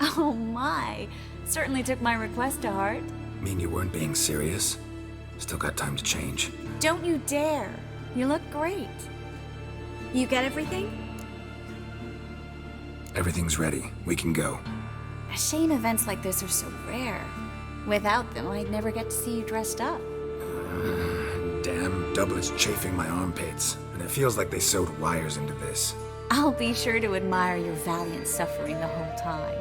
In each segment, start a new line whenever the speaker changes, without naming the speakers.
Oh my. Certainly took my request to heart.
Mean you weren't being serious? Still got time to change.
Don't you dare. You look great. You get everything?
Everything's ready. We can go.
A shame events like this are so rare. Without them, I'd never get to see you dressed up.
Damn doublets chafing my armpits. And it feels like they sewed wires into this.
I'll be sure to admire your valiant suffering the whole time.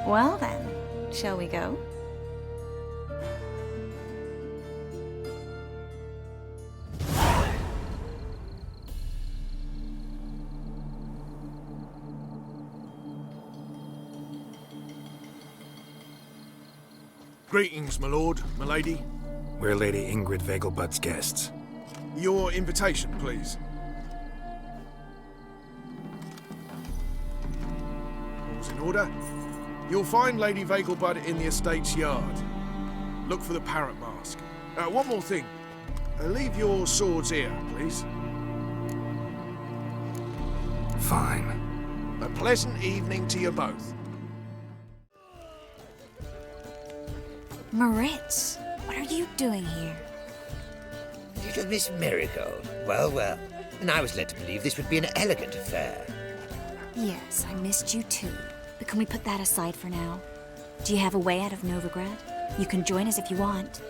Well then, shall we go?
Greetings, my lord, my lady.
We're Lady Ingrid Vegelbud's guests.
Your invitation, please. All's in order. You'll find Lady Vegelbud in the estate's yard. Look for the parrot mask. One more thing. Leave your swords here, please.
Fine.
A pleasant evening to you both.
Moritz, what are you doing here?
Little Miss Marigold. Well, well. And I was led to believe this would be an elegant affair.
Yes, I missed you too. But can we put that aside for now? Do you have a way out of Novigrad? You can join us if you want.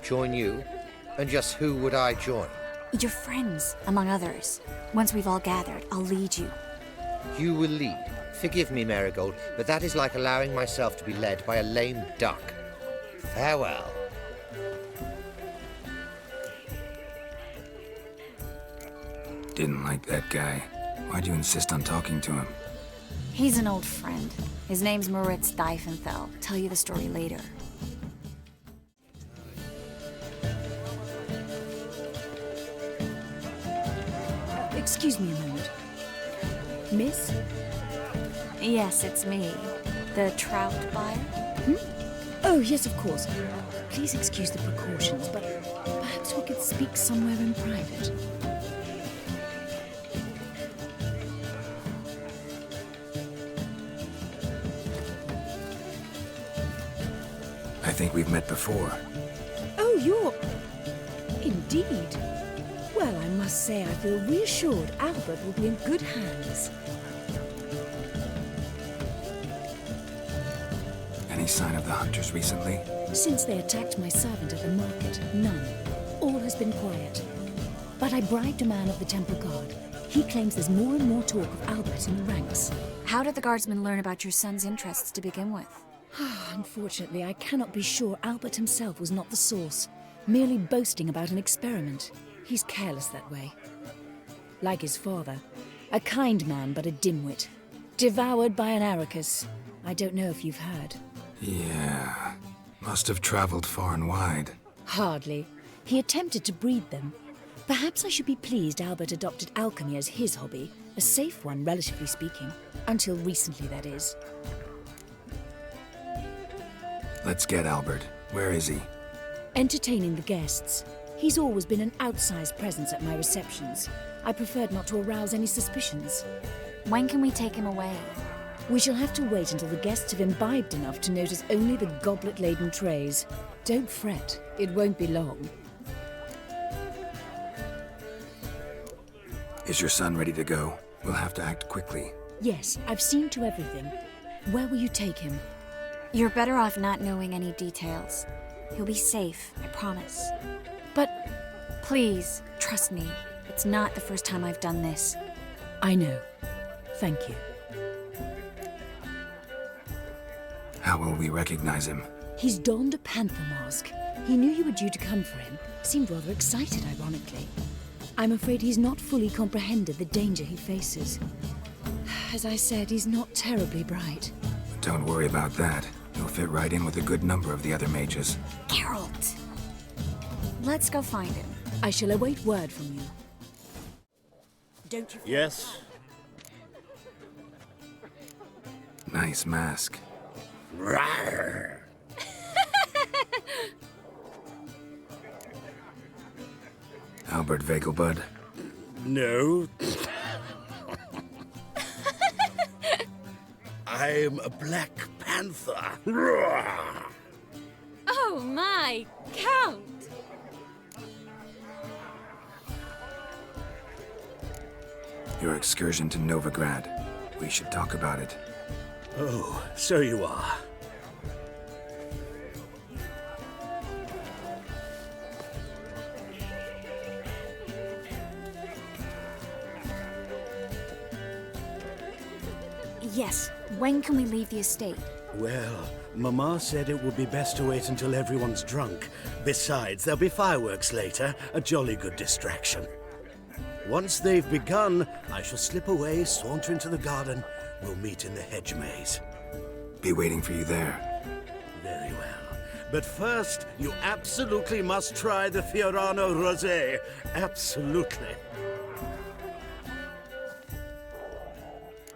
Join you? And just who would I join?
Your friends, among others. Once we've all gathered, I'll lead you.
You will lead. Forgive me, Marigold, but that is like allowing myself to be led by a lame duck. Farewell.
Didn't like that guy. Why'd you insist on talking to him?
He's an old friend. His name's Moritz Diefenthal. Tell you the story later.
Excuse me a moment. Miss?
Yes, it's me. The trout buyer?
Oh, yes, of course. Please excuse the precautions, but perhaps we could speak somewhere in private.
I think we've met before.
Oh, you're... Indeed. Well, I must say I feel reassured Albert will be in good hands.
Any sign of the hunters recently?
Since they attacked my servant at the market, none. All has been quiet. But I bribed a man of the Temple Guard. He claims there's more and more talk of Albert in the ranks.
How did the guardsmen learn about your son's interests to begin with?
Unfortunately, I cannot be sure Albert himself was not the source, merely boasting about an experiment. He's careless that way. Like his father, a kind man but a dimwit. Devoured by an Arrakis. I don't know if you've heard.
Yeah. Must have traveled far and wide.
Hardly. He attempted to breed them. Perhaps I should be pleased Albert adopted alchemy as his hobby. A safe one, relatively speaking. Until recently, that is.
Let's get Albert. Where is he?
Entertaining the guests. He's always been an outsized presence at my receptions. I preferred not to arouse any suspicions.
When can we take him away?
We shall have to wait until the guests have imbibed enough to notice only the goblet-laden trays. Don't fret, it won't be long.
Is your son ready to go? We'll have to act quickly.
Yes, I've seen to everything. Where will you take him?
You're better off not knowing any details. He'll be safe, I promise.
But
please, trust me. It's not the first time I've done this.
I know. Thank you.
How will we recognize him?
He's donned a panther mask. He knew you were due to come for him. Seemed rather excited, ironically. I'm afraid he's not fully comprehended the danger he faces. As I said, he's not terribly bright.
Don't worry about that. He'll fit right in with a good number of the other mages.
Geralt! Let's go find him.
I shall await word from you.
Don't you...
Yes?
Nice mask.
Rawr.
Albert Vegelbud.
No. I'm a Black Panther.
Oh my, Count!
Your excursion to Novigrad. We should talk about it.
Oh, so you are.
Yes, when can we leave the estate?
Well, Mama said it would be best to wait until everyone's drunk. Besides, there'll be fireworks later, a jolly good distraction. Once they've begun, I shall slip away, saunter into the garden. We'll meet in the hedge maze.
Be waiting for you there.
Very well. But first, you absolutely must try the Fiorano Rosé. Absolutely.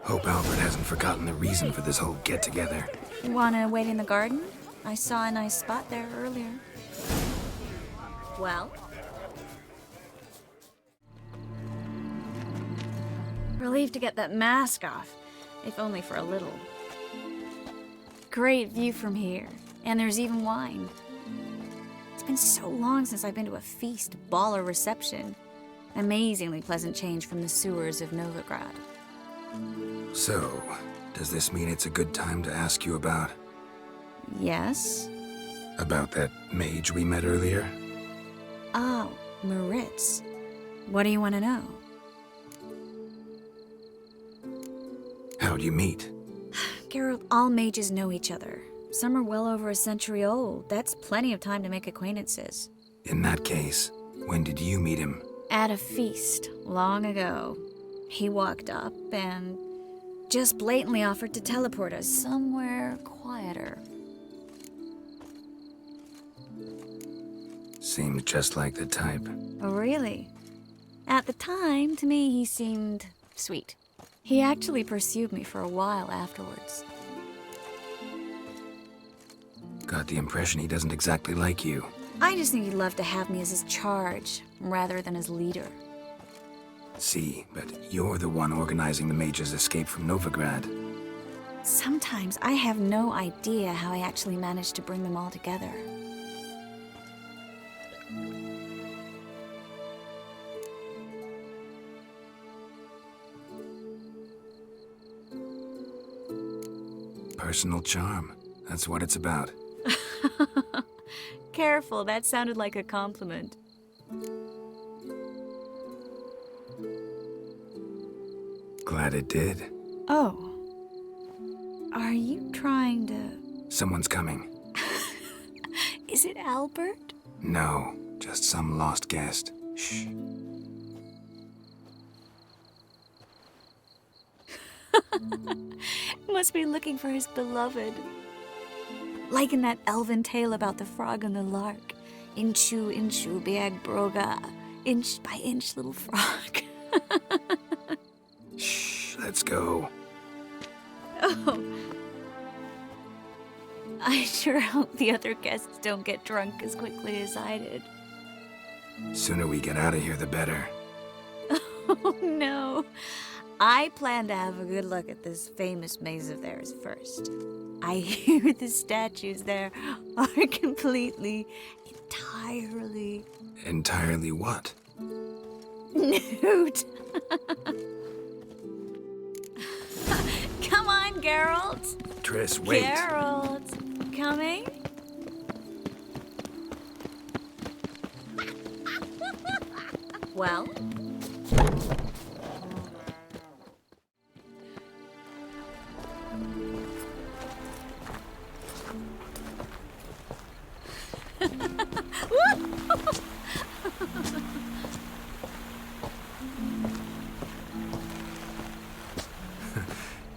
Hope Albert hasn't forgotten the reason for this whole get-together.
Wanna wait in the garden? I saw a nice spot there earlier. Well? Relieved to get that mask off, if only for a little. Great view from here, and there's even wine. It's been so long since I've been to a feast, ball, or reception. Amazingly pleasant change from the sewers of Novigrad.
So, does this mean it's a good time to ask you about...
Yes?
about that mage we met earlier?
Oh, Moritz. What do you want to know?
How'd you meet?
Geralt, all mages know each other. Some are well over a century old. That's plenty of time to make acquaintances.
In that case, when did you meet him?
At a feast, long ago. He walked up and just blatantly offered to teleport us somewhere quieter.
Seemed just like the type.
Oh, really? At the time, to me, he seemed sweet. He actually pursued me for a while afterwards.
Got the impression he doesn't exactly like you.
I just think he'd love to have me as his charge, rather than his leader.
See, but you're the one organizing the mage's escape from Novigrad.
Sometimes I have no idea how I actually managed to bring them all together.
Personal charm. That's what it's about.
Careful, that sounded like a compliment.
Glad it did.
Oh. Are you trying to...
Someone's coming.
Is it Albert?
No, just some lost guest. Shh.
Must be looking for his beloved. Like in that elven tale about the frog and the lark. Inchu, inchu, biag broga. Inch by inch, little frog.
Shh, let's go.
Oh. I sure hope the other guests don't get drunk as quickly as I did.
Sooner we get out of here, the better.
Oh, no. I plan to have a good look at this famous maze of theirs first. I hear the statues there are completely, entirely...
Entirely what?
nude. Come on, Geralt.
Triss, wait.
Geralt, coming? Well?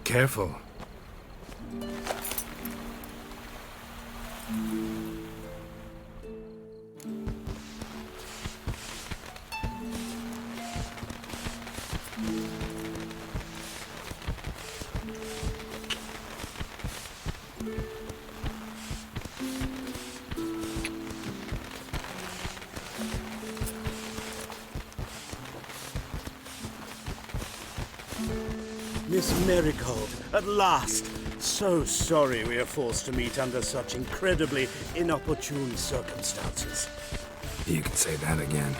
Careful.
Miss Marigold, at last! So sorry we are forced to meet under such incredibly inopportune circumstances.
You can say that again.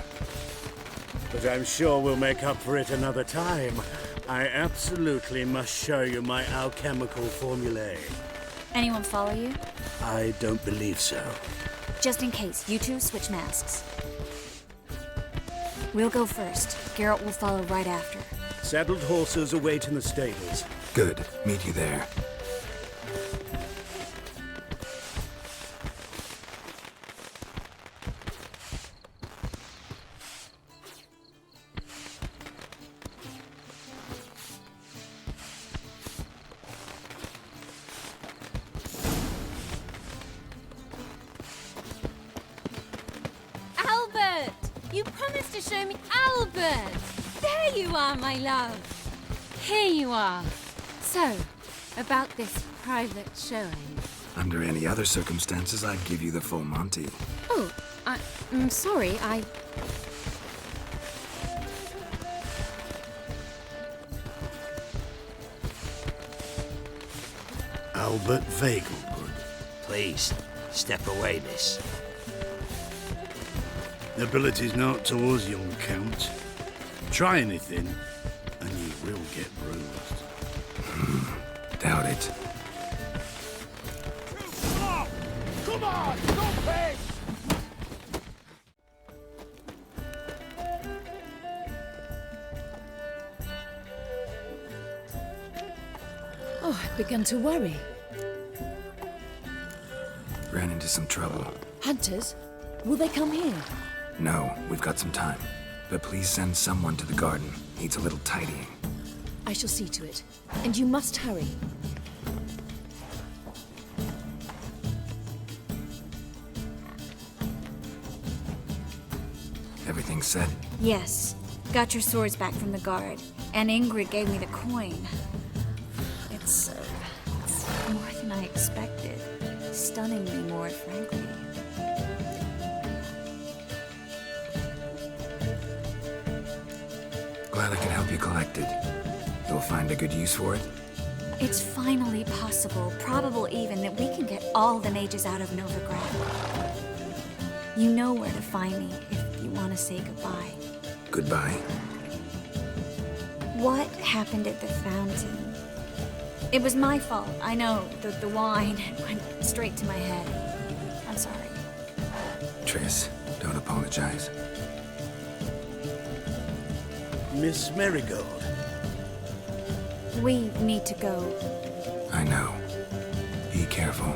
But I'm sure we'll make up for it another time. I absolutely must show you my alchemical formulae.
Anyone follow you?
I don't believe so.
Just in case, you two switch masks. We'll go first. Geralt will follow right after.
Saddled horses await in the stables.
Good. Meet you there.
Albert! You promised to show me Albert! There you are, my love. Here you are. So, about this private showing.
Under any other circumstances, I'd give you the full Monty.
Oh, I'm sorry,
Albert Vegelbud.
Please, step away, miss.
Nobility's not towards young Count. Try anything, and you will get bruised.
Doubt it.
Come on! Don't pay!
Oh, I've begun to worry.
Ran into some trouble.
Hunters? Will they come here?
No, we've got some time. But please send someone to the garden. Needs a little tidying.
I shall see to it. And you must hurry.
Everything set?
Yes. Got your swords back from the guard. And Ingrid gave me the coin. It's more than I expected. Stunningly more, frankly.
Glad I could help you collect it. You'll find a good use for it?
It's finally possible, probable even, that we can get all the mages out of Novigrad. You know where to find me if you want to say goodbye.
Goodbye.
What happened at the fountain? It was my fault, I know. The wine went straight to my head. I'm sorry.
Triss, don't apologize.
Miss Marigold.
We need to go.
I know. Be careful.